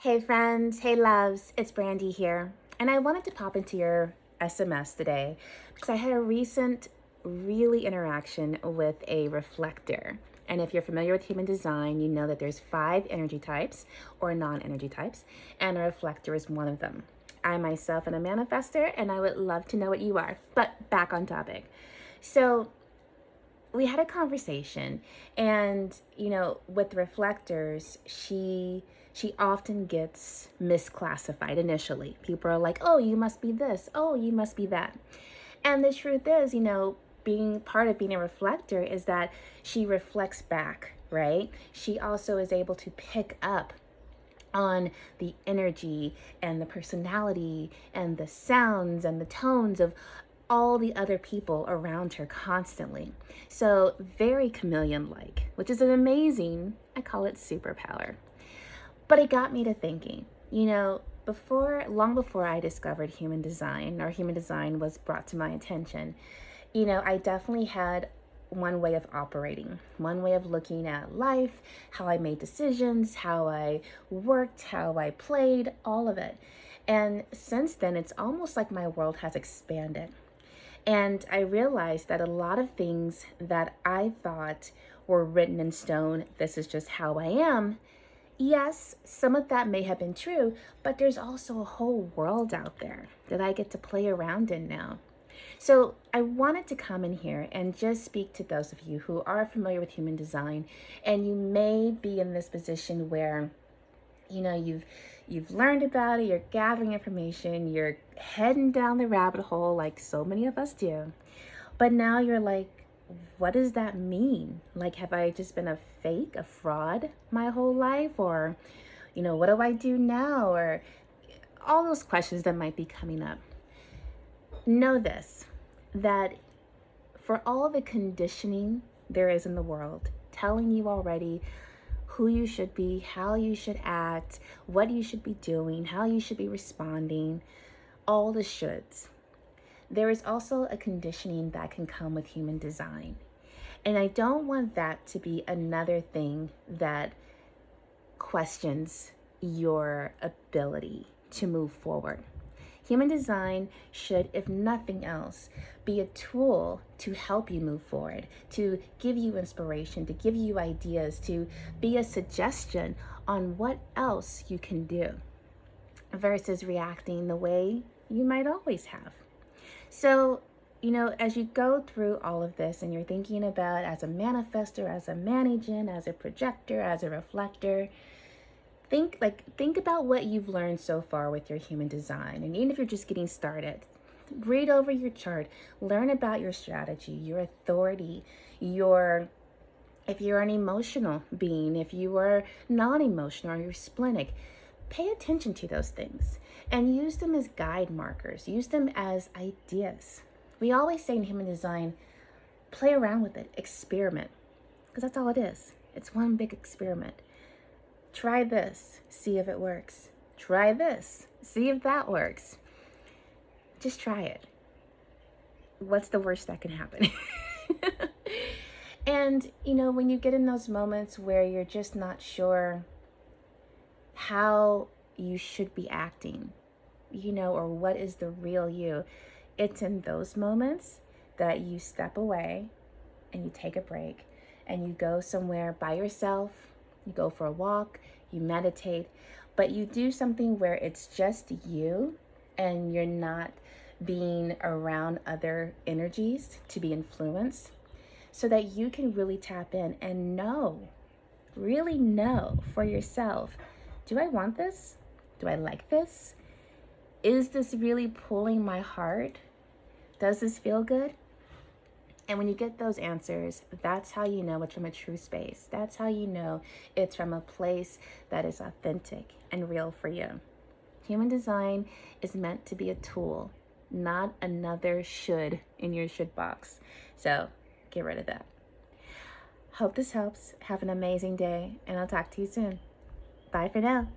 Hey friends, hey loves, it's Brandy here. And I wanted to pop into your SMS today because I had a recent really interaction with a reflector. And if you're familiar with human design, you know that there's 5 energy types or non-energy types, and a reflector is one of them. I myself am a manifester and I would love to know what you are. But back on topic. So we had a conversation, and with reflectors, she often gets misclassified initially. People are like, oh, you must be this, oh, you must be that. And the truth is, being part of being a reflector is that she reflects back, right? She also is able to pick up on the energy and the personality and the sounds and the tones of all the other people around her constantly. So very chameleon-like, which is an amazing, I call it superpower. But it got me to thinking, long before I discovered human design, or human design was brought to my attention, I definitely had one way of operating, one way of looking at life, how I made decisions, how I worked, how I played, all of it. And since then, it's almost like my world has expanded. And I realized that a lot of things that I thought were written in stone, this is just how I am. Yes, some of that may have been true, but there's also a whole world out there that I get to play around in now. So I wanted to come in here and just speak to those of you who are familiar with human design, and you may be in this position where you've learned about it, you're gathering information, you're heading down the rabbit hole like so many of us do. But now you're like, what does that mean? Like, have I just been a fake, a fraud my whole life? Or, what do I do now? Or all those questions that might be coming up. Know this, that for all the conditioning there is in the world, telling you already who you should be, how you should act, what you should be doing, how you should be responding, all the shoulds. There is also a conditioning that can come with human design. And I don't want that to be another thing that questions your ability to move forward. Human design should, if nothing else, be a tool to help you move forward, to give you inspiration, to give you ideas, to be a suggestion on what else you can do versus reacting the way you might always have. So, as you go through all of this and you're thinking about as a manifestor, as a managing, as a projector, as a reflector, think about what you've learned so far with your human design. And even if you're just getting started, read over your chart, learn about your strategy, your authority, if you're an emotional being, if you are non-emotional, or you're splenic, pay attention to those things and use them as guide markers, use them as ideas. We always say in human design, play around with it, experiment, because that's all it is. It's one big experiment. Try this, see if it works. Try this, see if that works. Just try it. What's the worst that can happen? And, when you get in those moments where you're just not sure how you should be acting, or what is the real you, it's in those moments that you step away and you take a break and you go somewhere by yourself. You go for a walk, you meditate, but you do something where it's just you and you're not being around other energies to be influenced, so that you can really tap in and really know for yourself, do I want this? Do I like this? Is this really pulling my heart? Does this feel good? And when you get those answers, that's how you know it's from a true space. That's how you know it's from a place that is authentic and real for you. Human design is meant to be a tool, not another should in your should box. So get rid of that. Hope this helps. Have an amazing day, and I'll talk to you soon. Bye for now.